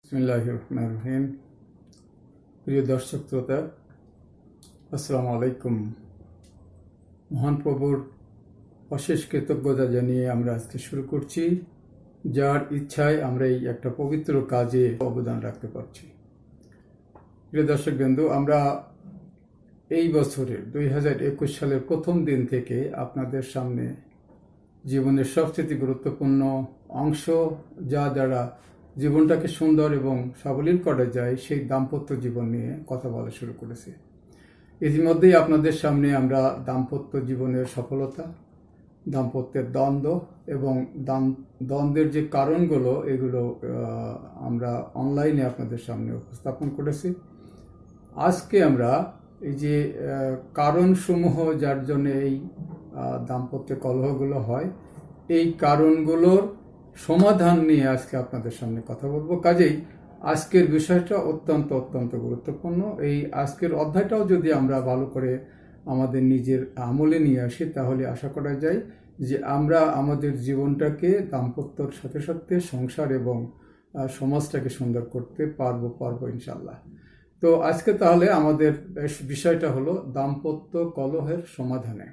বিসমিল্লাহির রহমানির রহিম। প্রিয় দর্শক শ্রোতা, আসসালামু আলাইকুম। মহান প্রভুর অশেষ কৃতজ্ঞতা জানিয়ে আমরা আজকে শুরু করছি, যার ইচ্ছায় আমরা এই একটা পবিত্র কাজে অবদান রাখতে পারছি। প্রিয় দর্শকবৃন্দ, আমরা এই বছরের 2021 সালের প্রথম দিন থেকে আপনাদের সামনে জীবনের সবচেয়ে গুরুত্বপূর্ণ অংশ, যা দ্বারা জীবনটাকে সুন্দর এবং সাবলীল করা যায়, সেই দাম্পত্য জীবন নিয়ে কথা বলা শুরু করেছি। ইতিমধ্যেই আপনাদের সামনে আমরা দাম্পত্য জীবনের সফলতা, দাম্পত্যের দ্বন্দ্ব এবং দ্বন্দ্বের যে কারণগুলো, এগুলো আমরা অনলাইনে আপনাদের সামনে উপস্থাপন করেছি। আজকে আমরা এই যে কারণসমূহ যার জন্য এই দাম্পত্য কলহগুলো হয়, এই কারণগুলোর সমাধান নিয়ে আজকে আপনাদের সামনে কথা বলবো। কাজেই আজকের বিষয়টা অত্যন্ত অত্যন্ত গুরুত্বপূর্ণ। এই আজকের অধ্যায়টাও যদি আমরা ভালো করে আমাদের নিজের আমলে নিয়ে আসি, তাহলে আশা করা যায় যে আমরা আমাদের জীবনটাকে দাম্পত্যর সাথে সাথে সংসার এবং সমাজটাকে সুন্দর করতে পারবো ইনশাল্লাহ। তো আজকে তাহলে আমাদের বিষয়টা হলো দাম্পত্য কলহের সমাধানে।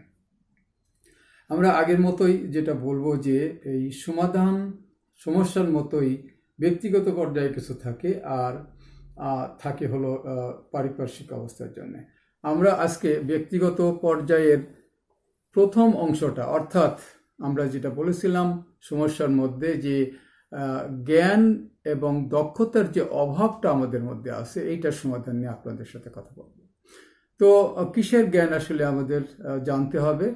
আমরা আগের মতোই যেটা বলবো যে এই সমস্যার মতোই ব্যক্তিগত পর্যায়ে কিছু থাকে, আর থাকে হলো পারিপার্শ্বিক অবস্থার জন্য। আমরা আজকে ব্যক্তিগত পর্যায়ের প্রথম অংশটা, অর্থাৎ আমরা যেটা বলেছিলাম সমস্যার মধ্যে যে জ্ঞান এবং দক্ষতার যে অভাবটা আমাদের মধ্যে আছে, এইটার সমাধান নিয়ে আপনাদের সাথে কথা বলবো। তো কিসের জ্ঞান আসলে আমাদের জানতে হবে?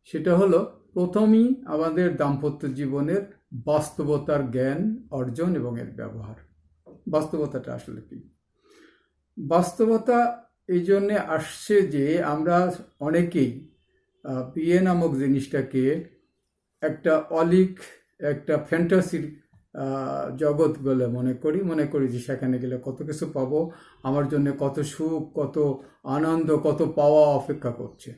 সেটা হলো প্রথমেই আমাদের দাম্পত্য জীবনের বাস্তবতার জ্ঞান অর্জন এবং এর ব্যবহার। বাস্তবতাটা আসলে কি? বাস্তবতা এই জন্যে আসছে যে আমরা অনেকেই বিয়ে নামক জিনিসটাকে একটা একটা ফ্যান্টাসির জগৎ বলে মনে করি যে সেখানে গেলে কত কিছু পাবো, আমার জন্য কত সুখ, কত আনন্দ, কত পাওয়া অপেক্ষা করছে।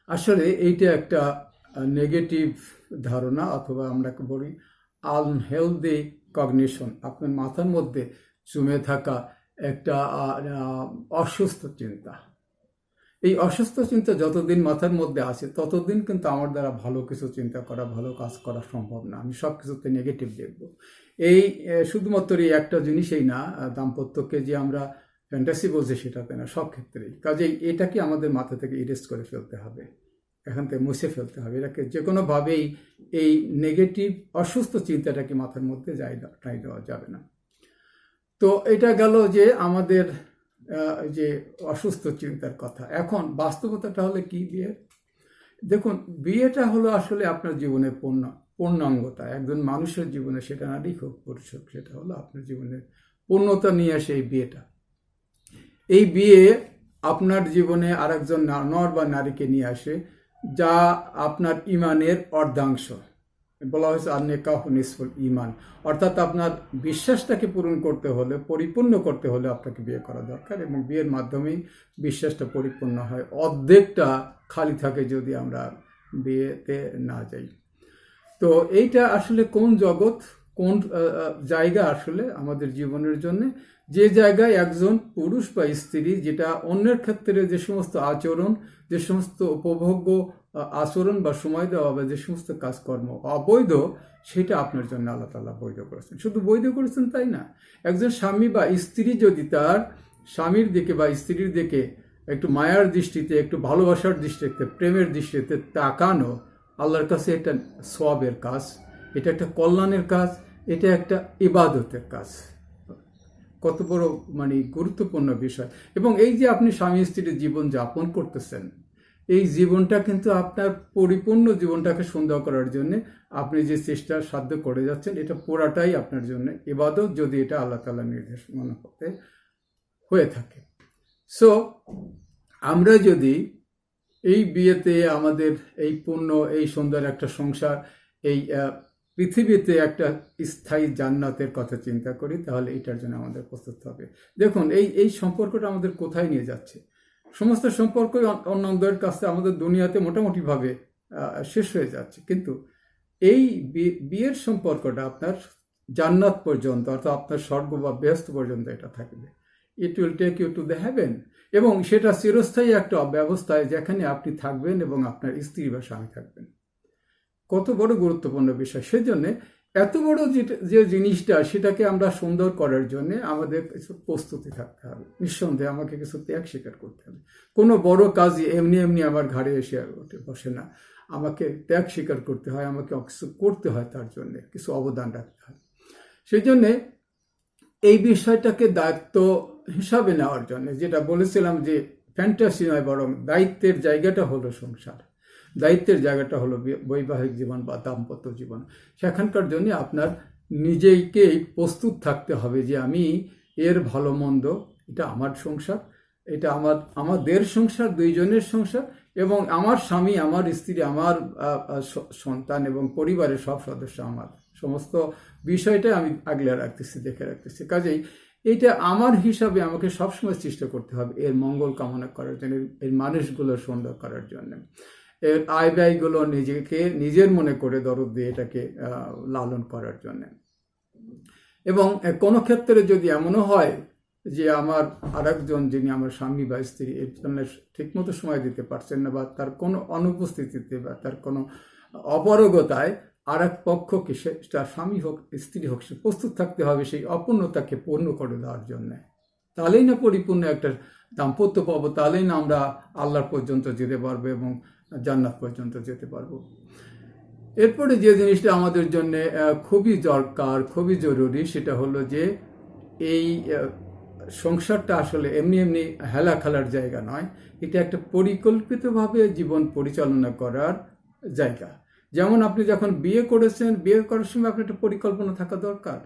আসলে এইটা একটা নেগেটিভ ধারণা, অথবা আমরা বলি আনহেলদি কগনিশন। আপনার মাথার মধ্যে জমে থাকা একটা অসুস্থ চিন্তা। এই অসুস্থ চিন্তা যতদিন মাথার মধ্যে আছে, ততদিন কিন্তু আমার দ্বারা ভালো কিছু চিন্তা করা, ভালো কাজ করা সম্ভব না। আমি সব কিছুতে নেগেটিভ দেখব। এই শুধুমাত্র এই একটা জিনিসই না, দাম্পত্যকে যে আমরা ফ্যান্টাসি বলছি সেটাতে না, সব ক্ষেত্রেই। কাজেই এটাকে আমাদের মাথা থেকে ইরেজ করে ফেলতে হবে, এখান থেকে মুছে ফেলতে হবে। এটাকে যে কোনোভাবেই এই নেগেটিভ অসুস্থ চিন্তাটাকে মাথার মধ্যে ঠাঁই দেওয়া যাবে না। তো এটা গেল যে আমাদের যে অসুস্থ চিন্তার কথা। এখন বাস্তবতাটা হলে কি বিয়ের? দেখুন, বিয়েটা হলো আসলে আপনার জীবনের পূর্ণাঙ্গতা। একজন মানুষের জীবনে, সেটা নারী হোক পুরুষ হোক, সেটা হলো আপনার জীবনের পূর্ণতা নিয়ে আসে এই বিয়েটা। এই বিয়ে আপনার জীবনে আরেকজন নর বা নারীকে নিয়ে আসে, যা আপনার ইমানের অর্ধাংশ। বলা হয়েছে আন-নিকাহু নিসফুল ঈমান, অর্থাৎ আপনার বিশ্বাসটাকে পরিপূর্ণ করতে হলে আপনাকে বিয়ে করা দরকার, এবং বিয়ের মাধ্যমেই বিশ্বাসটা পরিপূর্ণ হয়। অর্ধেকটা খালি থাকে যদি আমরা বিয়েতে না যাই। তো এইটা আসলে কোন জগৎ, কোন জায়গা আসলে আমাদের জীবনের জন্য? যে জায়গায় একজন পুরুষ বা স্ত্রী, যেটা অন্যের ক্ষেত্রে যে সমস্ত আচরণ, যে সমস্ত উপভোগ্য আচরণ বা সময় দেওয়া বা যে সমস্ত কাজকর্ম অবৈধ, সেটা আপনার জন্য আল্লাহ তাআলা বৈধ করেছেন। শুধু বৈধ করেছেন তাই না, একজন স্বামী বা স্ত্রী যদি তার স্বামীর দিকে বা স্ত্রীর দিকে একটু মায়ার দৃষ্টিতে, একটু ভালোবাসার দৃষ্টিতে, প্রেমের দৃষ্টিতে তাকানো, আল্লাহর কাছে এটা সওয়াবের কাজ, এটা একটা কল্যাণের কাজ, এটা একটা ইবাদতের কাজ। কত বড় গুরুত্বপূর্ণ বিষয়। এবং এই যে আপনি স্বামী স্ত্রীর জীবন যাপন করতেছেন, এই জীবনটা কিন্তু আপনার পরিপূর্ণ জীবনটাকে সুন্দর করার জন্য আপনি যে চেষ্টা সাধ্য করে যাচ্ছেন, এটা পুরাটাই আপনার জন্য ইবাদত, যদি এটা আল্লাহ তাআলার নির্দেশ মনে করতে হয়ে থাকে। সো আমরা যদি এই বিয়েতে আমাদের এই এই সুন্দর একটা সংসার, এই পৃথিবীতে একটা স্থায়ী জান্নাতের কথা চিন্তা করি, তাহলে এটার জন্য আমাদের প্রস্তুত হবে। দেখুন, এই সম্পর্কটা আমাদের কোথায় নিয়ে যাচ্ছে? সমস্ত সম্পর্কই অন্যদের কাছে আমাদের দুনিয়াতে মোটামুটিভাবে শেষ হয়ে যাচ্ছে, কিন্তু এই বিয়ের সম্পর্কটা আপনার জান্নাত পর্যন্ত, অর্থাৎ আপনার স্বর্গ বা বেহেশত পর্যন্ত এটা থাকবে। It will take you to the heaven, এবং সেটা চিরস্থায়ী একটা ব্যবস্থায় যেখানে আপনি থাকবেন এবং আপনার স্ত্রী বা স্বামী থাকবেন। কত বড় গুরুত্বপূর্ণ বিষয়! সেজন্য এত বড় যে জিনিসটা, সেটাকে আমরা সুন্দর করার জন্য আমাদের কিছু প্রস্তুতি থাকতে হবে। নিঃসন্দেহে আমাকে কিছু ত্যাগ স্বীকার করতে হবে। কোনো বড় কাজই এমনি এমনি আমার ঘাড়ে এসে বসে না, আমাকে ত্যাগ স্বীকার করতে হয়, আমাকে কিছু করতে হয়, তার জন্য কিছু অবদান রাখতে হয়। সেই জন্যে এই বিষয়টাকে দায়িত্ব হিসাবে নেওয়ার জন্য, যেটা বলেছিলাম যে ফ্যান্টাসি নয়, বরং দায়িত্বের জায়গাটা হলো সংসার, দায়িত্বের জায়গাটা হলো বৈবাহিক জীবন বা দাম্পত্য জীবন। সেখানকার জন্য আপনার নিজেকেই প্রস্তুত থাকতে হবে যে আমি এর ভালো মন্দ, এটা আমার সংসার, এটা আমাদের সংসার, দুইজনের সংসার, এবং আমার স্বামী, আমার স্ত্রী, আমার সন্তান এবং পরিবারের সব সদস্য, আমার সমস্ত বিষয়টা আমি আগলে রাখতেছি, দেখে রাখতেছি। কাজেই এইটা আমার হিসাবে আমাকে সবসময় চেষ্টা করতে হবে এর মঙ্গল কামনা করার জন্য, এর মানুষগুলো সুন্দর করার জন্য, এর আয় ব্যয়গুলো নিজেকে নিজের মনে করে দরদ দিয়ে এটাকে লালন করার জন্য। এবং কোনো ক্ষেত্রে যদি এমনও হয় যে আমার আরেকজন, যিনি আমার স্বামী বা স্ত্রী, এর জন্য ঠিকমতো সময় দিতে পারছেন না, বা তার কোনো অনুপস্থিতিতে বা তার কোনো অপারগতায় আর এক পক্ষকে, তার স্বামী হোক স্ত্রী হোক, সে প্রস্তুত থাকতে হবে সেই অপূর্ণতাকে পূর্ণ করে দেওয়ার জন্য। তাহলেই না পরিপূর্ণ একটা দাম্পত্য পাবো, তাহলেই না আমরা আল্লাহর পর্যন্ত যেতে পারবো এবং জান্নাত পর্যন্ত যেতে পারবো। এরপরে যে জিনিসটা আমাদের জন্য খুবই দরকার, খুবই জরুরি, সেটা হলো যে এই সংসারটা আসলে এমনি এমনি হেলা খেলার জায়গা নয়, এটা একটা পরিকল্পিতভাবে জীবন পরিচালনা করার জায়গা। যেমন আপনি যখন বিয়ে করেছেন, বিয়ে করার সময় আপনার একটা পরিকল্পনা থাকা দরকার,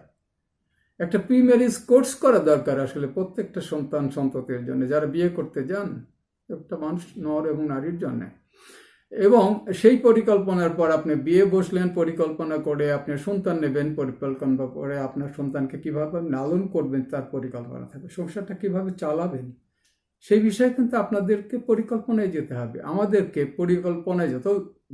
একটা প্রি ম্যারেজ কোর্স করা দরকার আসলে প্রত্যেকটা সন্তান সন্ততির জন্য, যারা বিয়ে করতে যান, একটা মানুষ, নর এবং নারীর জন্য। এবং সেই পরিকল্পনার পর আপনি বিয়ে বসলেন, পরিকল্পনা করে আপনি সন্তান নেবেন, পরিকল্পনা করে আপনার সন্তানকে কিভাবে লালন করবেন তার পরিকল্পনা থাকবে, সংসারটা কিভাবে চালাবেন সেই বিষয়ে কিন্তু আপনাদেরকে পরিকল্পনায় যেতে হবে, আমাদেরকে পরিকল্পনায়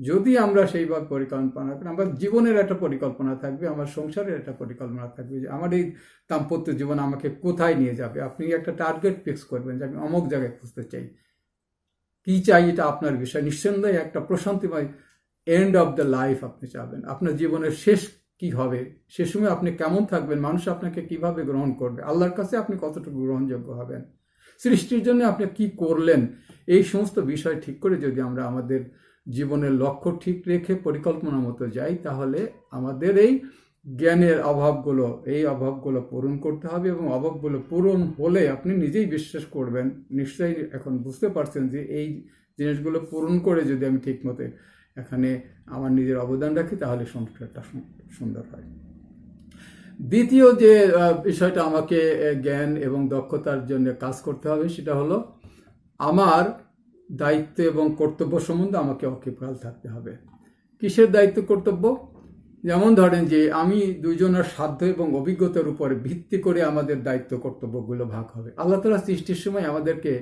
যদি আমরা সেইভাবে পরিকল্পনা করি, আমার জীবনের একটা পরিকল্পনা থাকবে, আমার সংসারের একটা পরিকল্পনা থাকবে যে আমার এই দাম্পত্য জীবন আমাকে কোথায় নিয়ে যাবে। আপনি একটা টার্গেট ফিক্স করবেন যে আমি অমুক জায়গায় খুঁজতে চাই, কি চাই, এটা আপনার বিষয়। নিঃসন্দেহে একটা প্রশান্তিময় এন্ড অফ দ্য লাইফ আপনি চাবেন, আপনার জীবনের শেষ কি হবে, সে সময় আপনি কেমন থাকবেন, মানুষ আপনাকে কিভাবে গ্রহণ করবে, আল্লাহর কাছে আপনি কতটুকু গ্রহণযোগ্য হবেন, সৃষ্টির জন্য আপনি কি করলেন, এই সমস্ত বিষয় ঠিক করে যদি আমরা আমাদের জীবনের লক্ষ্য ঠিক রেখে পরিকল্পনা মতো যাই, তাহলে আমাদের এই জ্ঞানের অভাবগুলো পূরণ করতে হবে। এবং অভাবগুলো পূরণ হলে আপনি নিজেই বিশ্বাস করবেন, নিশ্চয়ই এখন বুঝতে পারছেন যে এই জিনিসগুলো পূরণ করে যদি আমি ঠিক মতো এখানে আমার নিজের অবদান রাখি, তাহলে সংসারটা সুন্দর হয়। দ্বিতীয় যে বিষয়টা আমাকে জ্ঞান এবং দক্ষতার জন্য কাজ করতে হবে, সেটা হলো আমার দায়িত্ব এবং কর্তব্য সম্বন্ধে আমাকে ওয়াকিবহাল থাকতে হবে। কিসের দায়িত্ব কর্তব্য? যেমন ধরেন যে আমি দুইজনের সাধ্য এবং অভিজ্ঞতার উপরে ভিত্তি করে আমাদের দায়িত্ব কর্তব্যগুলো ভাগ হবে। আল্লাহ তাআলা সৃষ্টির সময় আমাদেরকে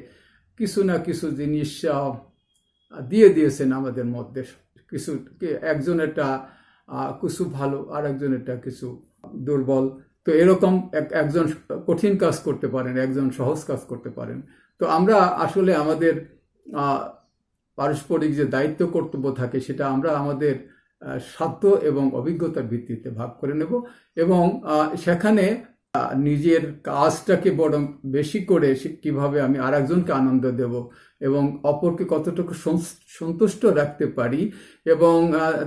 কিছু না কিছু জিনিস দিয়ে দিয়েছেন আমাদের মধ্যে, কিছু একজনেরটা কিছু ভালো, আর একজনেরটা কিছু দুর্বল। তো এরকম একজন কঠিন কাজ করতে পারেন, একজন সহজ কাজ করতে পারেন। তো আমরা আসলে আমাদের পারস্পরিক যে দায়িত্ব কর্তব্য থাকে, সেটা আমরা আমাদের সাধ্য এবং অভিজ্ঞতার ভিত্তিতে ভাগ করে নেব, এবং সেখানে নিজের কাজটাকে বরং বেশি করে কিভাবে আমি আর একজনকে আনন্দ দেব এবং অপরকে কতটুকু সন্তুষ্ট রাখতে পারি, এবং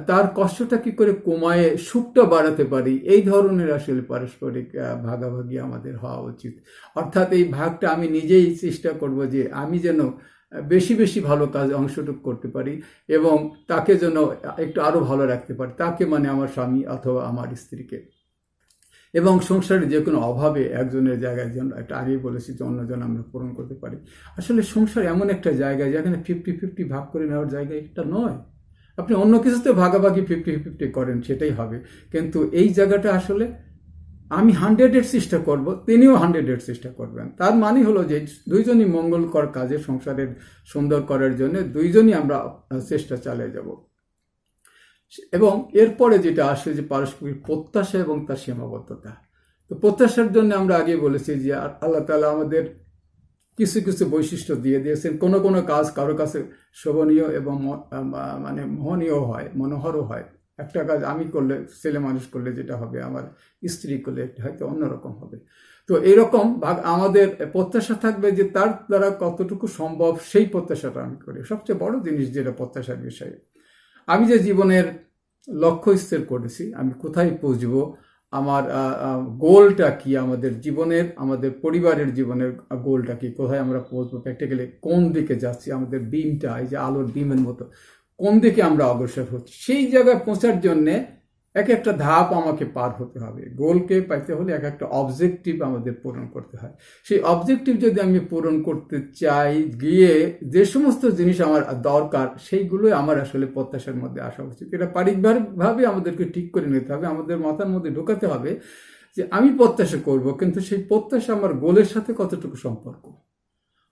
তার কষ্টটা কি করে কমায়ে সুখটা বাড়াতে পারি, এই ধরনের আসলে পারস্পরিক ভাগাভাগি আমাদের হওয়া উচিত। অর্থাৎ এই ভাগটা আমি নিজেই চেষ্টা করব যে আমি যেন বেশি বেশি ভালো কাজে অংশগ্রহণ করতে পারি এবং তাকে যেন একটু আরো ভালো রাখতে পারি, তাকে মানে আমার স্বামী অথবা আমার স্ত্রীকে। এবং সংসারে যে কোনো অভাবে একজনের জায়গায় যেন একটা আগেই বলেছি যে অন্যজন আমরা পূরণ করতে পারি। আসলে সংসার এমন একটা জায়গায় যেখানে 50-50 ভাগ করে নেওয়ার জায়গা একটা নয়। আপনি অন্য কিছুতে ভাগাভাগি 50-50 করেন, সেটাই হবে, কিন্তু এই জায়গাটা আসলে আমি 100-এর চেষ্টা করব, তিনিও 100-এর চেষ্টা করবেন। তার মানে হলো যে দুইজনই মঙ্গলকর কাজে, সংসারের সুন্দর করার জন্য দুইজনই আমরা চেষ্টা চালিয়ে যাব। এবং এরপরে যেটা আসে যে পারস্পরিক প্রত্যাশা এবং তার সীমাবদ্ধতা। তো প্রত্যাশার জন্য আমরা আগে বলেছি যে আল্লাহ তাআলা আমাদের কিছু কিছু বৈশিষ্ট্য দিয়ে দিয়েছেন। কোনো কোনো কাজ কারো কাছে শোভনীয় এবং মানে মোহনীয় হয়, মনোহরও হয়। একটা কাজ আমি করলে, ছেলে মানুষ করলে যেটা হবে, আমার স্ত্রী করলে হয়তো অন্যরকম হবে। তো এরকম আমাদের প্রত্যাশা থাকবে যে তার দ্বারা কতটুকু সম্ভব সেই প্রত্যাশাটা আমি করি। সবচেয়ে বড় জিনিস যেটা প্রত্যাশার বিষয়ে, আমি যে জীবনের লক্ষ্য স্থির করেছি, আমি কোথায় পৌঁছবো, আমার গোলটা কি, আমাদের জীবনের, আমাদের পরিবারের জীবনের গোলটা কি, কোথায় আমরা পৌঁছবো, প্র্যাকটিক্যালি কোন দিকে যাচ্ছি, আমাদের বিমটা, এই যে আলোর বিমের মতো কোন দিকে আমরা অগ্রসর হচ্ছি, সেই জায়গায় পৌঁছার জন্যে এক একটা ধাপ আমাকে পার হতে হবে। গোলকে পাইতে হলে এক একটা অবজেক্টিভ আমাদের পূরণ করতে হয়। সেই অবজেক্টিভ যদি আমি পূরণ করতে চাই, গিয়ে যে সমস্ত জিনিস আমার দরকার সেইগুলোই আমার আসলে প্রত্যাশার মধ্যে আসা উচিত। এটা পারিবারিকভাবে আমাদেরকে ঠিক করে নিতে হবে, আমাদের মাথার মধ্যে ঢোকাতে হবে যে আমি প্রত্যাশা করব, কিন্তু সেই প্রত্যাশা আমার গোলের সাথে কতটুকু সম্পর্ক।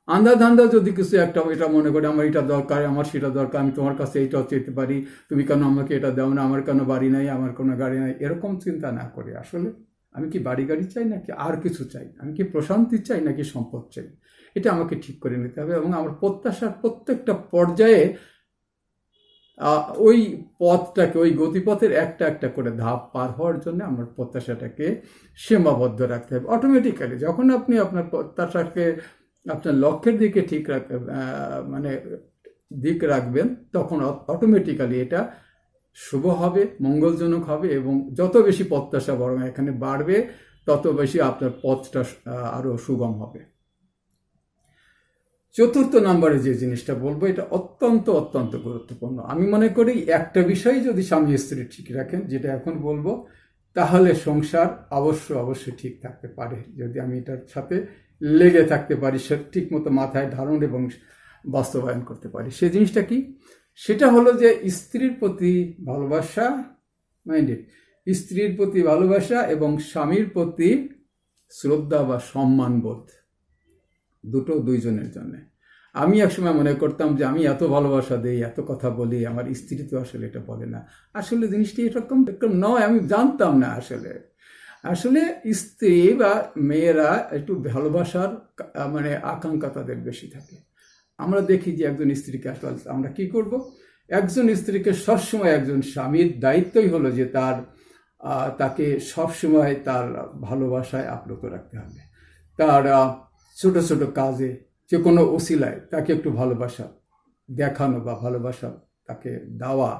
আন্ধাধান্ধা যদি কিছু একটা এটা মনে করে আমার এটা দরকার, আমার সেটা দরকার, আমি তোমার কাছে এইটাও চেতে পারি, তুমি কেন আমাকে এটা দাও না, আমার কেন বাড়ি নাই, আমার কোনো গাড়ি নাই, এরকম চিন্তা না করে আসলে আমি কি বাড়ি গাড়ি চাই নাকি আর কিছু চাই, আমি কি প্রশান্তি চাই নাকি সম্পদ চাই, এটা আমাকে ঠিক করে নিতে হবে। এবং আমার প্রত্যাশার প্রত্যেকটা পর্যায়ে ওই পথটাকে, ওই গতিপথের একটা একটা করে ধাপ পার হওয়ার জন্য আমার প্রত্যাশাটাকে সীমাবদ্ধ রাখতে হবে। অটোমেটিক্যালি যখন আপনি আপনার প্রত্যাশাকে আপনার লক্ষ্যের দিকে ঠিক মানে দিক রাখবেন, তখন অটোমেটিক্যালি এটা শুভ হবে, মঙ্গলজনক হবে, এবং যত বেশি প্রত্যাশা বরং এখানে বাড়বে, তত বেশি আপনার পথটা আরো সুগম হবে। চতুর্থ নম্বরে যে জিনিসটা বলবো, এটা অত্যন্ত অত্যন্ত গুরুত্বপূর্ণ। আমি মনে করি একটা বিষয় যদি স্বামী স্ত্রী ঠিক রাখেন, যেটা এখন বলবো, তাহলে সংসার অবশ্যই ঠিক থাকতে পারে, যদি আমি এটার সাথে লেগে থাকতে পারি, সে ঠিক মতো মাথায় ধারণ এবং বাস্তবায়ন করতে পারি। সে জিনিসটা কি? সেটা হলো যে স্ত্রীর প্রতি ভালোবাসা, মাইন্ডেড, স্ত্রীর প্রতি ভালোবাসা এবং স্বামীর প্রতি শ্রদ্ধা বা সম্মানবোধ, দুটো দুইজনের জন্য। আমি একসময় মনে করতাম যে আমি এত ভালোবাসা দিই, এত কথা বলি, আমার স্ত্রী তো আসলে এটা বলে না। আসলে জিনিসটি এরকম নয়, আমি জানতাম না। আসলে স্ত্রী বা মেয়েরা একটু ভালোবাসার মানে আকাঙ্ক্ষা তাদের বেশি থাকে। আমরা দেখি যে একজন স্ত্রীকে আসলে আমরা কি করব, একজন স্ত্রীকে সবসময় একজন স্বামীর দায়িত্বই হলো যে তাকে সবসময় তার ভালোবাসায় আপ্লুত রাখতে হবে। তার ছোট ছোট কাজে, যে কোনো ওসিলায় তাকে একটু ভালোবাসা দেখানো বা ভালোবাসা তাকে দেওয়া,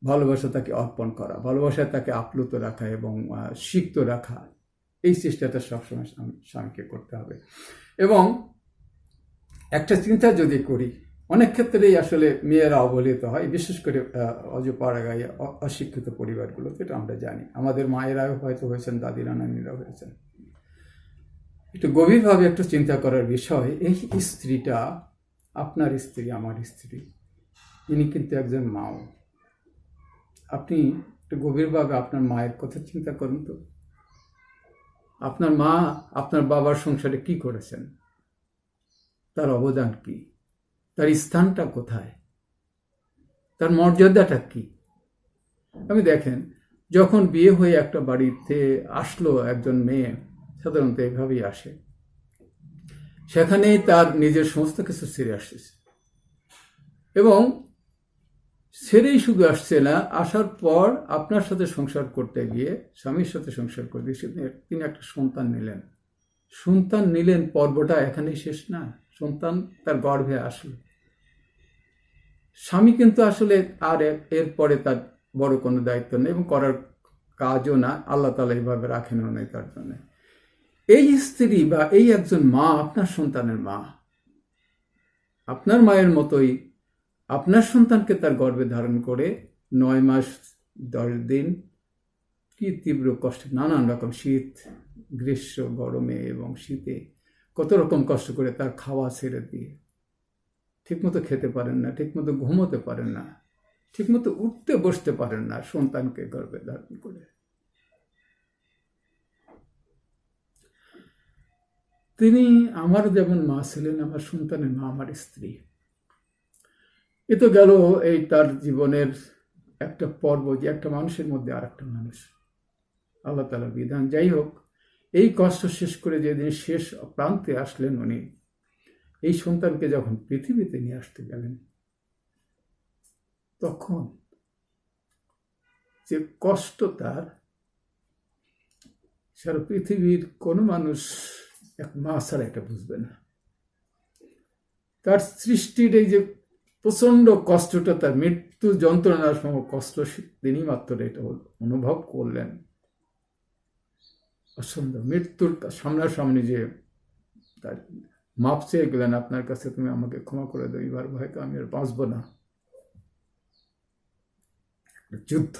ভালোবাসা তাকে অর্পণ করা, ভালোবাসায় তাকে আপ্লুত রাখা এবং সিক্ত রাখা, এই চেষ্টাটা সবসময় স্বামীকে করতে হবে। এবং একটা চিন্তা যদি করি, অনেক ক্ষেত্রেই আসলে মেয়েরা অবহেলিত হয়, বিশেষ করে অজপাড়াগাঁয়ে অশিক্ষিত পরিবারগুলো, যেটা আমরা জানি। আমাদের মায়েরাও হয়তো হয়েছেন, দাদিরা নানিরাও হয়েছেন। একটু গভীরভাবে একটু চিন্তা করার বিষয়, এই স্ত্রীটা, আপনার স্ত্রী, আমার স্ত্রী, ইনি কিন্তু একজন মাও। আপনি একটু গভীরভাবে আপনার মায়ের কথা চিন্তা করুন তো। আপনার মা আপনার বাবার সংসারে কি করেছেন, তার অবদান কি, তার স্থানটা কোথায়, তার মর্যাদাটা কি। আমি দেখেন, যখন বিয়ে হয়ে একটা বাড়িতে আসলো একজন মেয়ে, সাধারণত এভাবেই আসে, সেখানেই তার নিজের সমস্ত কিছু ছেড়ে আসতেছে। এবং ছেড়েই শুধু আসছে না, আসার পর আপনার সাথে সংসার করতে গিয়ে, স্বামীর সাথে সংসার করতে গিয়ে তিনি একটা সন্তান নিলেন। পর্বটা এখানেই শেষ না, সন্তান তার গর্ভে আসলো। স্বামী কিন্তু আসলে আর এরপরে তার বড় কোনো দায়িত্ব নেই এবং করার কাজও না, আল্লাহ তাআলা এইভাবে রাখেনও নেই তার জন্য। এই স্ত্রী বা এই একজন মা, আপনার সন্তানের মা, আপনার মায়ের মতোই আপনার সন্তানকে তার গর্ভে ধারণ করে 9 মাস 10 দিন, কি তীব্র কষ্টে, নানান রকম শীত, গ্রীষ্ম, গরমে এবং শীতে কত রকম কষ্ট করে তার খাওয়া ছেড়ে দিয়ে, ঠিকমতো খেতে পারেন না, ঠিকমতো ঘুমোতে পারেন না, ঠিকমতো উঠতে বসতে পারেন না, সন্তানকে গর্ভে ধারণ করে। তিনি আমার যেমন মা ছিলেন, আমার সন্তানের মা আমার স্ত্রী। এ তো গেল এই তার জীবনের একটা পর্ব যে একটা মানুষের মধ্যে আর একটা মানুষ, আল্লাহ তাআলার বিধান। যাই হোক, এই কষ্ট শেষ করে যেদিন শেষ প্রান্তে আসলেন উনি, এই সন্তানকে যখন পৃথিবীতে নিয়ে আসতে গেলেন, তখন যে কষ্ট তার, সারা পৃথিবীর কোনো মানুষ এক মা ছাড়া এটা বুঝবে না। তার সৃষ্টির এই যে প্রচন্ড কষ্টটা, তার মৃত্যু যন্ত্রণার সম কষ্ট, তিনি মাত্র এটা অনুভব করলেন। অসম্ভব, মৃত্যুর সামনাসামনি যে তার মাপ চেয়ে গেলেন, আপনার কাছে তুমি আমাকে ক্ষমা করে দাও, এবার হয়তো আমি আর বাঁচবো না। যুদ্ধ,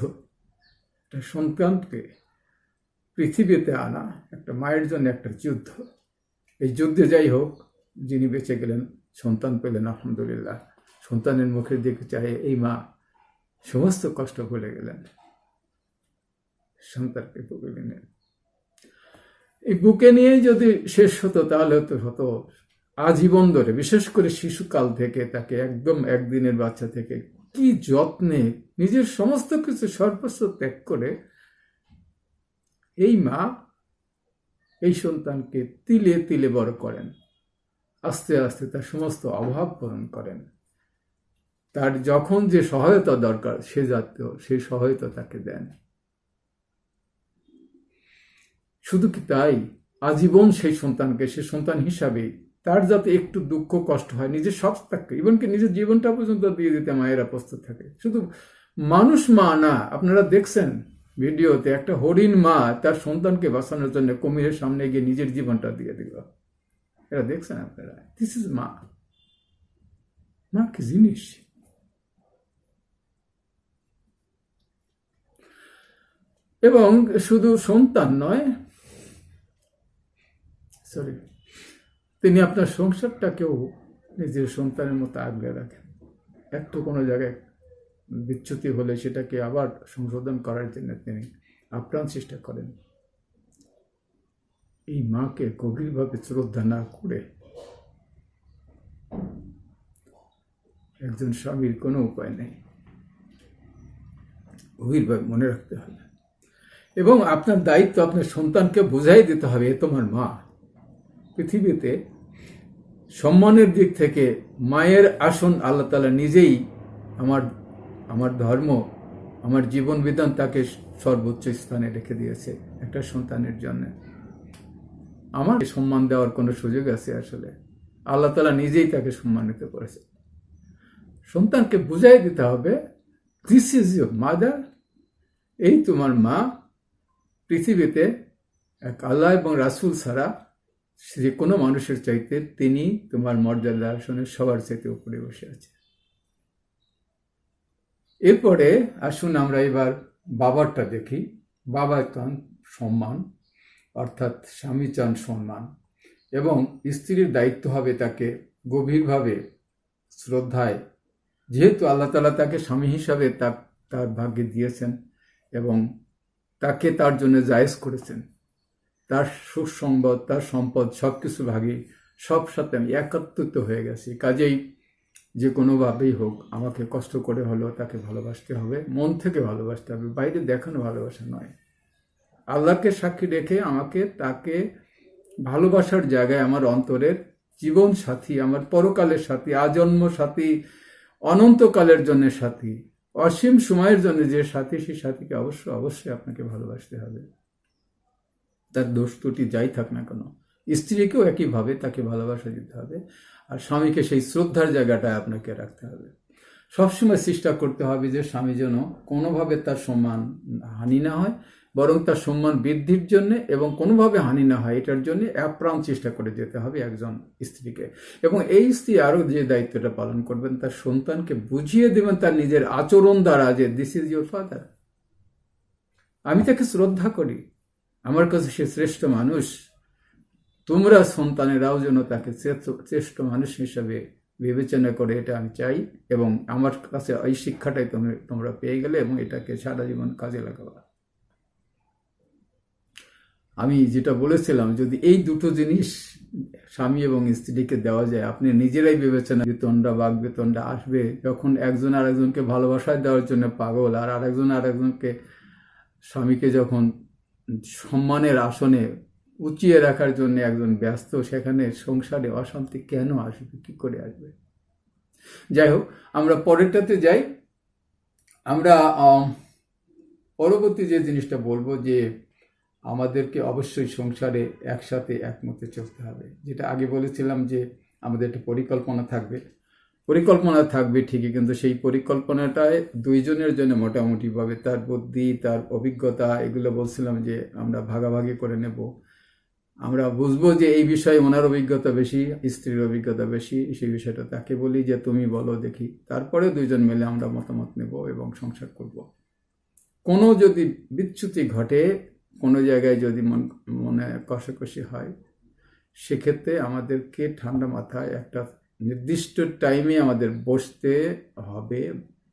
একটা সন্তানকে পৃথিবীতে আনা একটা মায়ের জন্য একটা যুদ্ধ। এই যুদ্ধে যাই হোক, যিনি বেঁচে গেলেন, সন্তান পেলেন, আলহামদুলিল্লাহ। সন্তানের মুখের দিকে চাই এই মা সমস্ত কষ্ট ভুলে গেলেন, সন্তানকে বুকে নিলেন। এই বুকে নিয়ে যদি শেষ হতো তাহলে তো হতো আজীবন ধরে, বিশেষ করে শিশুকাল থেকে তাকে একদম একদিনের বাচ্চা থেকে কি যত্নে নিজের সমস্ত কিছু সর্বস্ব ত্যাগ করে এই মা এই সন্তানকে তিলে তিলে বড় করেন, আস্তে আস্তে তার সমস্ত অভাব পূরণ করেন। তার যখন যে সহায়তা দরকার সে জাতীয় সেই সহায়তা তাকে দেন। শুধু কি তাই, আজীবন সেই সন্তানকে, সে সন্তান হিসাবে তার যাতে একটু দুঃখ কষ্ট হয়, নিজের সব থাকে, ইভেনকি নিজের জীবনটা পর্যন্ত দিয়ে দিতে মায়েরা প্রস্তুত থাকে। শুধু মানুষ মা না, আপনারা দেখছেন ভিডিওতে একটা হরিণ মা তার সন্তানকে বাঁচানোর জন্য কুমিরের সামনে গিয়ে নিজের জীবনটা দিয়ে দিল। এটা দেখছেন আপনারা? দিস ইজ মা। মা কি জিনিস! এবং শুধু সন্তান নয়, তিনি আপনার সংসারটাকেও নিজের সন্তানের মতো আগলে রাখেন। একটু কোনো জায়গায় বিচ্যুতি হলে সেটাকে আবার সংশোধন করার জন্য তিনি আপ্রাণ চেষ্টা করেন। এই মাকে গভীরভাবে শ্রদ্ধা না করে একজন স্বামীর কোনো উপায় নেই, গভীরভাবে মনে রাখতে হবে। এবং আপনার দায়িত্ব আপনার সন্তানকে বোঝাই দিতে হবে, এ তোমার মা। পৃথিবীতে সম্মানের দিক থেকে মায়ের আসন আল্লাহ তাআলা নিজেই, আমার ধর্ম, আমার জীবন বিধান তাকে সর্বোচ্চ স্থানে রেখে দিয়েছে একটা সন্তানের জন্য। আমার সম্মান দেওয়ার কোনো সুযোগ আছে? আসলে আল্লাহ তাআলা নিজেই তাকে সম্মানিত করেছে। সন্তানকে বুঝাই দিতে হবে, দিস ইজ ইউর মাদার, এই তোমার মা। পৃথিবীতে এক আল্লাহ এবং রাসূল ছাড়া যে কোনো মানুষের চাইতে তিনি তোমার মর্যাদা আসনে সবার চাইতে উপরে বসে আছে। এরপরে আসুন আমরা এবার বাবারটা দেখি। বাবা চান সম্মান, অর্থাৎ স্বামী চান সম্মান, এবং স্ত্রীর দায়িত্ব হবে তাকে গভীরভাবে শ্রদ্ধায়, যেহেতু আল্লাহ তাআলা তাকে স্বামী হিসাবে তার ভাগ্যে দিয়েছেন এবং তাকে তার জন্য জায়েজ করেছেন, তার সুখ সম্পদ, তার সম্পদ সব কিছু ভাগে সব সাথে আমি একাত্রিত হয়ে গেছি। কাজেই যে কোনোভাবেই হোক আমাকে কষ্ট করে হলেও তাকে ভালোবাসতে হবে, মন থেকে ভালোবাসতে হবে, বাইরে দেখানো ভালোবাসা নয়। আল্লাহকে সাক্ষী রেখে আমাকে তাকে ভালোবাসার জায়গায় আমার অন্তরের জীবন সাথী, আমার পরকালের সাথী, আজন্ম সাথী, অনন্তকালের জন্য সাথী, অসীম সময়ের জন্য যে সাথী, সেই সাথীকে অবশ্যই আপনাকে ভালোবাসতে হবে। তার দোষ ত্রুটি যাই থাক না কেন, স্ত্রীকেও একইভাবে তাকে ভালোবাসা দিতে হবে। আর স্বামীকে সেই শ্রদ্ধার জায়গাটায় আপনাকে রাখতে হবে। সবসময় চেষ্টা করতে হবে যে স্বামী যেন কোনোভাবে তার সম্মান হানি না হয়, বরং তার সম্মান বৃদ্ধির জন্য এবং কোনোভাবে হানি না হয় এটার জন্য আপ্রাণ চেষ্টা করে যেতে হবে একজন স্ত্রীকে। এবং এই স্ত্রী আরও যে দায়িত্বটা পালন করবেন, তার সন্তানকে বুঝিয়ে দেবেন তার নিজের আচরণ দ্বারা যে দিস ইজ ইউর ফাদার, আমি তাকে শ্রদ্ধা করি, আমার কাছে সে শ্রেষ্ঠ মানুষ, তোমরা সন্তানেরাও যেন তাকে শ্রেষ্ঠ মানুষ হিসাবে বিবেচনা করে, এটা আমি চাই। এবং আমার কাছে এই শিক্ষাটাই তোমরা পেয়ে গেলে এবং এটাকে সারা জীবন কাজে লাগাবা। আমি যেটা বলেছিলাম, যদি এই দুটো জিনিস স্বামী এবং স্ত্রীকে দেওয়া যায়, আপনি নিজেরাই বিবেচনা, বেতনটা বাক বেতনটা আসবে যখন একজন আরেকজনকে ভালোবাসা দেওয়ার জন্য পাগল, আর আরেকজন আরেকজনকে স্বামীকে যখন সম্মানের আসনে উঁচিয়ে রাখার জন্য একজন ব্যস্ত, সেখানে সংসারে অশান্তি কেন আসবে, কি করে আসবে? যাই হোক, আমরা পরেরটাতে যাই। আমরা পরবর্তী যে জিনিসটা বলবো যে আমাদেরকে অবশ্যই সংসারে একসাথে একমতে চলতে হবে। যেটা আগে বলেছিলাম যে আমাদের একটা পরিকল্পনা থাকবে ঠিকই, কিন্তু সেই পরিকল্পনাটায় দুইজনের জন্য মোটামুটিভাবে তার বুদ্ধি, তার অভিজ্ঞতা, এগুলো বলছিলাম যে আমরা ভাগাভাগি করে নেব। আমরা বুঝবো যে এই বিষয়ে ওনার অভিজ্ঞতা বেশি, স্ত্রীর অভিজ্ঞতা বেশি, সেই বিষয়টা তাকে বলি যে তুমি বলো দেখি, তারপরে দুইজন মিলে আমরা মতামত নেব এবং সংসার করব। কোনো যদি বিচ্যুতি ঘটে, কোনো জায়গায় যদি মনে কষাকষি হয়, সেক্ষেত্রে আমাদেরকে ঠান্ডা মাথায় একটা নির্দিষ্ট টাইমে আমাদের বসতে হবে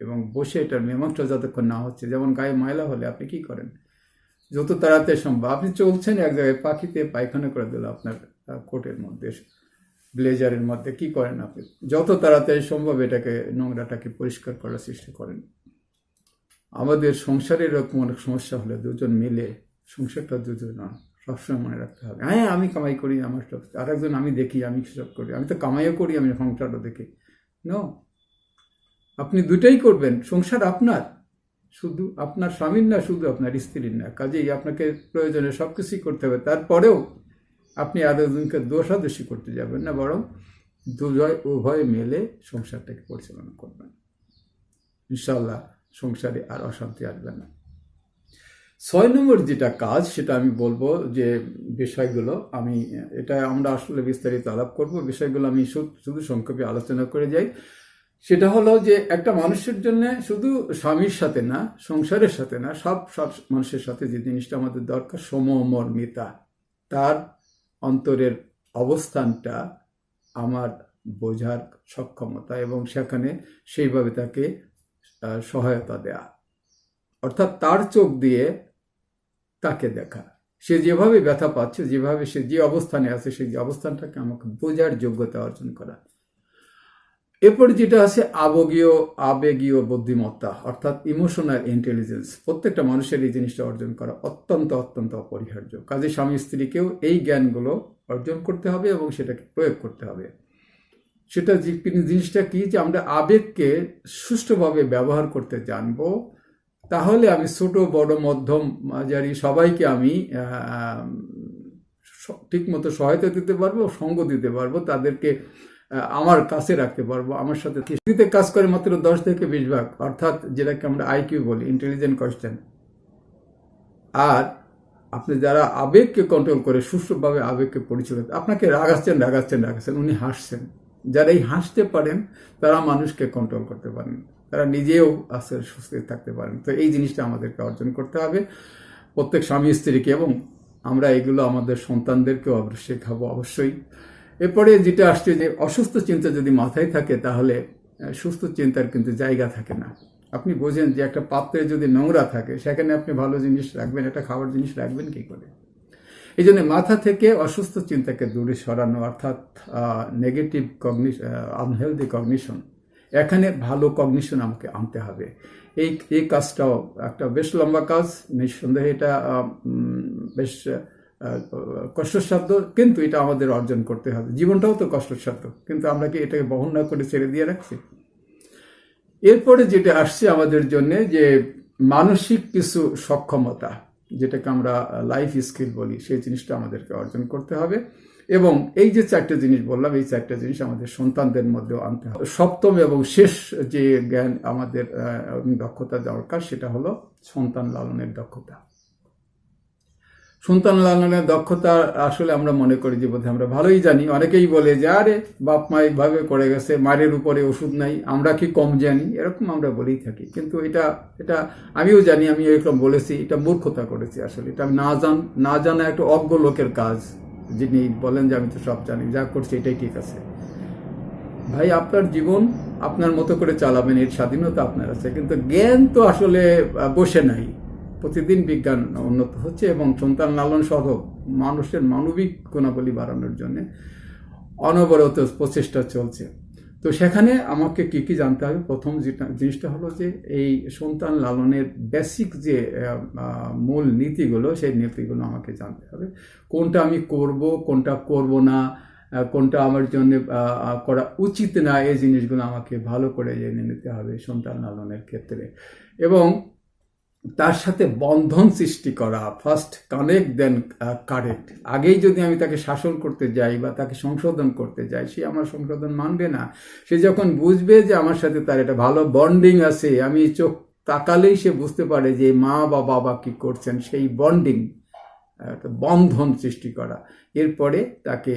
এবং বসে এটার মীমাংসা যতক্ষণ না হচ্ছে। যেমন গায়ে ময়লা হলে আপনি কি করেন? যত তাড়াতাড়ি সম্ভব, আপনি চলছেন এক জায়গায়, পাখিতে পায়খানা করে দিল আপনার কোটের মধ্যে, ব্লেজারের মধ্যে, কি করেন আপনি? যত তাড়াতাড়ি সম্ভব এটাকে, নোংরাটাকে পরিষ্কার করার চেষ্টা করেন। আমাদের সংসারে এরকম অনেক সমস্যা হলে দুজন মিলে, সংসারটা দুজন সবসময় মনে রাখতে হবে, হ্যাঁ আমি কামাই করি, আমার সব, আর একজন আমি দেখি, আমি সব করি, আমি তো কামাইও করি, আমি সংসারও দেখি। নো, আপনি দুটাই করবেন। সংসার আপনার, শুধু আপনার স্বামীর না, শুধু আপনার স্ত্রীর না। কাজেই আপনাকে প্রয়োজনে সব কিছুই করতে হবে। তারপরেও আপনি আরেকজনকে দোষাদোষি করতে যাবেন না, বরং উভয় মিলে সংসারটাকে পরিচালনা করবেন। ইনশাআল্লাহ সংসারে আর অশান্তি আসবে না। 6 নম্বর যেটা কাজ, সেটা আমি বলবো যে বিষয়গুলো, এটা আমরা আসলে বিস্তারিত আলাপ করব, বিষয়গুলো আমি শুধু সংক্ষেপে আলোচনা করে যাই। সেটা হলো যে একটা মানুষের জন্য শুধু স্বামীর সাথে না, সংসারের সাথে না, সব মানুষের সাথে যে জিনিসটা আমাদের দরকার, সমমর্মিতা, তার অন্তরের অবস্থানটা আমার বোঝার সক্ষমতা এবং সেখানে সেইভাবে তাকে সহায়তা দেয়া, অর্থাৎ তার চোখ দিয়ে তাকে দেখা, সে যেভাবে ব্যথা পাচ্ছে, যেভাবে সে যে অবস্থানে আছে, সেই অবস্থানটাকে আমাকে বোঝার যোগ্যতা অর্জন করা। এরপরে যেটা আছে আবেগীয় বুদ্ধিমত্তা, অর্থাৎ ইমোশনাল ইন্টেলিজেন্স। প্রত্যেকটা মানুষের এই জিনিসটা অর্জন করা অত্যন্ত অত্যন্ত অপরিহার্য। কাজে স্বামী স্ত্রীকেও এই জ্ঞানগুলো অর্জন করতে হবে এবং সেটাকে প্রয়োগ করতে হবে। সেটা জিনিসটা কি, যে আমরা আবেগকে সুষ্ঠুভাবে ব্যবহার করতে জানবো, তাহলে আমি ছোট বড় মধ্যম মাঝারি সবাইকে আমি ঠিকমতো সহায়তা দিতে পারবো, সঙ্গ দিতে পারবো, তাদেরকে আমার কাছে রাখতে পারবো। আমার সাথে কৃষিতে কাজ করে মাত্র 10 থেকে 20 ভাগ, অর্থাৎ যেটাকে আমরা আইকিউ বলি, ইন্টেলিজেন্ট কোয়েশ্চেন। আর আপনি যারা আবেগকে কন্ট্রোল করে, সুষ্ঠুভাবে আবেগকে পরিচালিত, আপনাকে রাগাচ্ছেন, উনি হাসছেন, যারা এই হাসতে পারেন তারা মানুষকে কন্ট্রোল করতে পারেন, তারা নিজেও আস্তে সুস্থ থাকতে পারেন। তো এই জিনিসটা আমাদেরকে অর্জন করতে হবে প্রত্যেক স্বামী স্ত্রীকে, এবং আমরা এগুলো আমাদের সন্তানদেরকেও শেখাবো অবশ্যই। এরপরে যেটা আসছে, যে অসুস্থ চিন্তা যদি মাথায় থাকে, তাহলে সুস্থ চিন্তার কিন্তু জায়গা থাকে না। আপনি বোঝেন যে একটা পাত্রে যদি নোংরা থাকে, সেখানে আপনি ভালো জিনিস রাখবেন, একটা খাবার জিনিস রাখবেন কি করে? এই জন্য মাথা থেকে অসুস্থ চিন্তাকে দূরে সরানো, অর্থাৎ নেগেটিভ আনহেলদি কগনিশন, এখানে ভালো কগনিশন আমাকে আনতে হবে। এই কাজটাও একটা বেশ লম্বা কাজ, নিঃসন্দেহে এটা বেশ কষ্টসাধ্য, কিন্তু এটা আমাদের অর্জন করতে হবে। জীবনটাও তো কষ্টসাধ্য, কিন্তু আমরা কি এটাকে বহন না করে ছেড়ে দিয়ে রাখছি? এরপরে যেটা আসছে আমাদের জন্য, যে মানসিক কিছু সক্ষমতা, যেটাকে আমরা লাইফ স্কিল বলি, সেই জিনিসটা আমাদেরকে অর্জন করতে হবে। এবং এই যে 4টে জিনিস বললাম, এই 4টে জিনিস আমাদের সন্তানদের মধ্যেও আনতে হবে। সপ্তম এবং শেষ যে জ্ঞান আমাদের দক্ষতা দরকার, সেটা হলো সন্তান লালনের দক্ষতা। সন্তান লালনের দক্ষতা আসলে আমরা মনে করি যে বোধহয় আমরা ভালোই জানি। অনেকেই বলে যে আরে বাপ মা এইভাবে করে গেছে, মায়ের উপরে ওষুধ নাই, আমরা কি কম জানি, এরকম আমরা বলেই থাকি। কিন্তু এটা আমিও জানি, আমি এরকম বলেছি, এটা মূর্খতা করেছি। আসলে এটা না জানা একটা অজ্ঞ লোকের কাজ, যিনি বলেন যে আমি তো সব জানি, যা করছি এটাই ঠিক আছে। ভাই, আপনার জীবন আপনার মতো করে চালাবেন, এর স্বাধীনতা আপনার আছে, কিন্তু জ্ঞান তো আসলে বসে নাই। প্রতিদিন বিজ্ঞান উন্নত হচ্ছে এবং সন্তান লালন সহ মানুষের মানবিক গুণাবলী বাড়ানোর জন্য অনবরত প্রচেষ্টা চলছে। তো সেখানে আমাকে কি কি জানতে হবে? প্রথম জিনিসটা হলো যে এই সন্তান লালনের বেসিক যে মূল নীতিগুলো, সেই নীতিগুলো আমাকে জানতে হবে। কোনটা আমি করব, কোনটা করব না, কোনটা আমার জন্য করা উচিত না, এই জিনিসগুলো আমাকে ভালো করে জেনে নিতে হবে সন্তান লালনের ক্ষেত্রে। এবং তার সাথে বন্ধন সৃষ্টি করা, ফার্স্ট কানেক্ট দেন কারেক্ট। আগেই যদি আমি তাকে শাসন করতে যাই বা তাকে সংশোধন করতে যাই, সে আমার সংশোধন মানবে না। সে যখন বুঝবে যে আমার সাথে তার একটা ভালো বন্ডিং আছে, আমি চোখ তাকালেই সে বুঝতে পারে যে মা বা বাবা কি করছেন, সেই বন্ডিং, একটা বন্ধন সৃষ্টি করা। এরপরে তাকে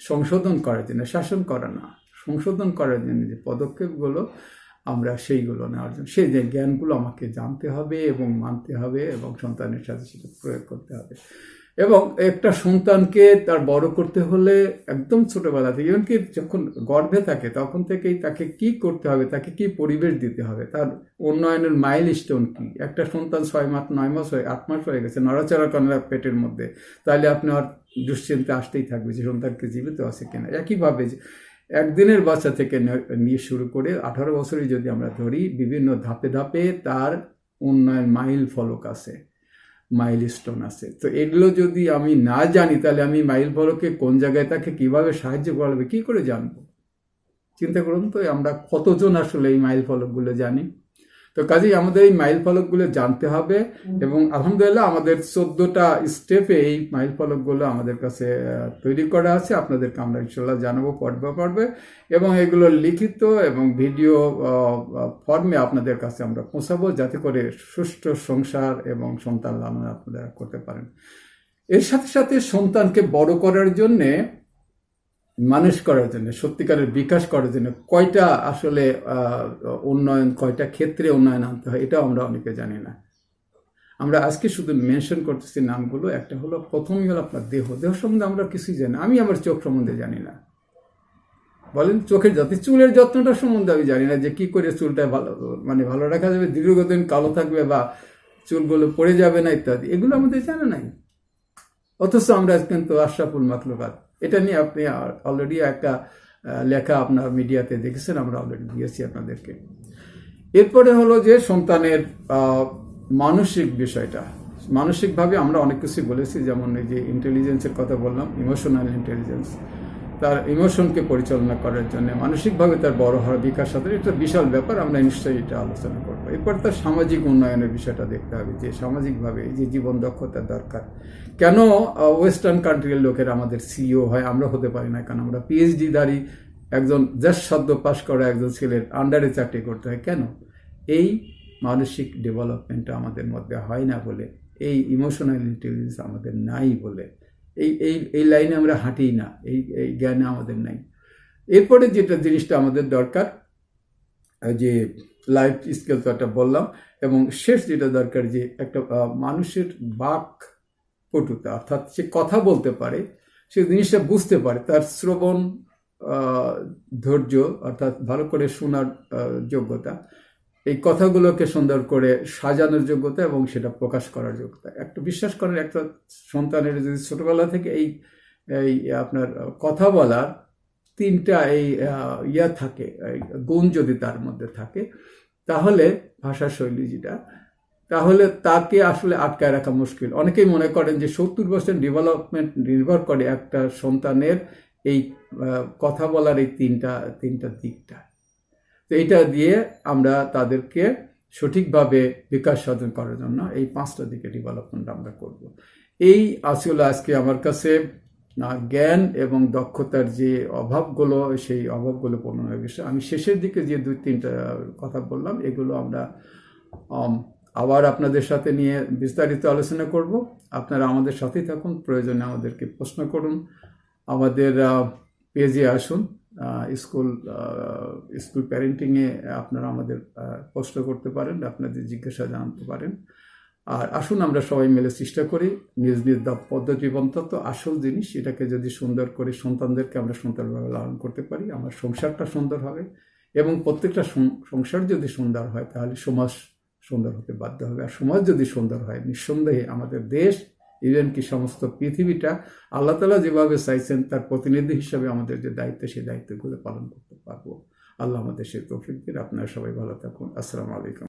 সংশোধন করার জন্য, শাসন করা না, সংশোধন করার জন্য যে পদক্ষেপগুলো, আমরা সেইগুলো নেওয়ার জন্য সেই যে জ্ঞানগুলো আমাকে জানতে হবে এবং মানতে হবে এবং সন্তানের সাথে সেটা প্রয়োগ করতে হবে। এবং একটা সন্তানকে তার বড় করতে হলে একদম ছোটবেলা থেকে, এমনকি যখন গর্ভে থাকে তখন থেকেই তাকে কি করতে হবে, তাকে কি পরিবেশ দিতে হবে, তার উন্নয়নের মাইলস্টোন কি। একটা সন্তান 6 মাস 9 মাস 8 মাস হয়ে গেছে, নড়াচড়া করে না পেটের মধ্যে, তাহলে আপনার দুশ্চিন্তা আসতেই থাকবে যে সন্তানকে জীবিত আছে কিনা। একইভাবে একদিনের বাচ্চা থেকে নিয়ে শুরু করে 18 বছরে যদি আমরা ধরি, বিভিন্ন ধাপে ধাপে তার উন্নয়ন মাইল ফলক আছে, মাইলস্টোন আছে। তো এগুলো যদি আমি না জানি, তাহলে আমি মাইল ফলকে কোন জায়গায় তাকে কিভাবে সাহায্য করবে কি করে জানবো? চিন্তা করুন তো, আমরা কতজন আসলে এই মাইল ফলকগুলো জানি? তো কাজেই আমাদের এই মাইল ফলকগুলো জানতে হবে। এবং আলহামদুলিল্লাহ আমাদের 14টা স্টেপে এই মাইল ফলকগুলো আমাদের কাছে তৈরি করা আছে। আপনাদেরকে আমরা ইনশাল্লাহ জানাবো পর্বে, এবং এগুলো লিখিত এবং ভিডিও ফর্মে আপনাদের কাছে আমরা পৌঁছাবো, যাতে করে সুষ্ঠু সংসার এবং সন্তান লালন আপনারা করতে পারেন। এর সাথে সাথে সন্তানকে বড় করার জন্যে, মানুষ করার জন্য, সত্যিকারের বিকাশ করার জন্য কয়টা আসলে উন্নয়ন, কয়টা ক্ষেত্রে উন্নয়ন আনতে হয়, এটাও আমরা অনেকে জানি না। আমরা আজকে শুধু মেনশন করতেছি নামগুলো। একটা হলো, প্রথমই হলো আপনার দেহ সম্বন্ধে আমরা কিছুই জানি না। আমি আমার চোখ সম্বন্ধে জানি না। বলেন, চোখের যত্ন, চুলের যত্নটা সম্বন্ধে আমি জানি না, যে কি করে চুলটা ভালো রাখা যাবে, দীর্ঘদিন কালো থাকবে বা চুলগুলো পড়ে যাবে না ইত্যাদি, এগুলো আমাদের জানা নাই। অথচ আমরা কিন্তু আশরাফুল মাখলুকাত, এটা নিয়ে আপনি অলরেডি একটা লেখা আপনার মিডিয়াতে দেখেছেন, আমরা অলরেডি দিয়েছি আপনাদেরকে। এরপরে হলো যে সন্তানের মানসিক বিষয়টা। মানসিকভাবে আমরা অনেক কিছু বলেছি, যেমন এই যে ইন্টেলিজেন্সের কথা বললাম, ইমোশনাল ইন্টেলিজেন্স, তার ইমোশনকে পরিচালনা করার জন্য মানসিকভাবে তার বড় হওয়ার বিকাশ সাধন, এটা বিশাল ব্যাপার, আমরা নিশ্চয়ই এটা আলোচনা করবো। এরপর তার সামাজিক উন্নয়নের বিষয়টা দেখতে হবে, যে সামাজিকভাবে যে জীবন দক্ষতা দরকার। কেন ওয়েস্টার্ন কান্ট্রির লোকের আমাদের সিইও হয়, আমরা হতে পারি না? কারণ আমরা পিএইচডিধারী একজন জাস্ট সদ্য পাস করা একজন ছেলের আন্ডারে চাকরি করতে হয়। কেন? এই মানসিক ডেভেলপমেন্টটা আমাদের মধ্যে হয় না বলে, এই ইমোশনাল ইন্টেলিজেন্স আমাদের নাই বলে, এই লাইনে আমরা হাঁটি না, এই জ্ঞানে আমাদের নাই। এরপরে যেটা জিনিসটা আমাদের দরকার, যে লাইফ স্কিল তো একটা বললাম, এবং শেষ যেটা দরকার, যে একটা মানুষের বাক পটুতা, অর্থাৎ সে কথা বলতে পারে, সে জিনিসটা বুঝতে পারে, তার শ্রবণ ধৈর্য, অর্থাৎ ভালো করে শোনার যোগ্যতা, এই কথাগুলোকে সুন্দর করে সাজানোর যোগ্যতা এবং সেটা প্রকাশ করার যোগ্যতা। একটা বিশ্বাস করেন, একটা সন্তানের যদি ছোটবেলা থেকে এই আপনার কথা বলার 3টা থাকে, গুণ যদি তার মধ্যে থাকে, তাহলে ভাষা শৈলী যেটা, তাহলে তাকে আসলে আটকায় রাখা মুশকিল। অনেকেই মনে করেন যে 70% ডেভেলপমেন্ট নির্ভর করে একটা সন্তানের এই কথা বলার এই তিনটা দিকটা। তো এইটা দিয়ে আমরা তাদেরকে সঠিকভাবে বিকাশ সাধন করার জন্য এই 5টা দিকে ডেভেলপমেন্ট আমরা করব। এই আসলে আজকে আমার কাছে জ্ঞান এবং দক্ষতার যে অভাবগুলো, সেই অভাবগুলো পূরণের বিষয়। আমি শেষের দিকে যে 2-3টা কথা বললাম, এগুলো আমরা আবার আপনাদের সাথে নিয়ে বিস্তারিত আলোচনা করব। আপনারা আমাদের সাথেই থাকুন, প্রয়োজনে আমাদেরকে প্রশ্ন করুন, আমাদের পেজে আসুন, স্কুল প্যারেন্টিংয়ে আপনারা আমাদের প্রশ্ন করতে পারেন, আপনাদের জিজ্ঞাসা জানাতে পারেন। আর আসুন আমরা সবাই মিলে চেষ্টা করি নিজ নিজ পদ্ধতিবন্ত আসল জিনিস, এটাকে যদি সুন্দর করে সন্তানদেরকে আমরা সুন্দরভাবে লালন করতে পারি, আমার সংসারটা সুন্দর হবে। এবং প্রত্যেকটা সংসার যদি সুন্দর হয়, তাহলে সমাজ সুন্দর হতে বাধ্য হবে। আর সমাজ যদি সুন্দর হয়, নিঃসন্দেহে আমাদের দেশ ইভেন কি সমস্ত পৃথিবীটা আল্লাহ তাআলা যেভাবে চাইছেন তার প্রতিনিধি হিসাবে আমাদের যে দায়িত্ব, সেই দায়িত্বগুলো পালন করতে পারবো। আল্লাহ আমাদের সেই তৌফিক দিন। আপনারা সবাই ভালো থাকুন। আসসালামু আলাইকুম।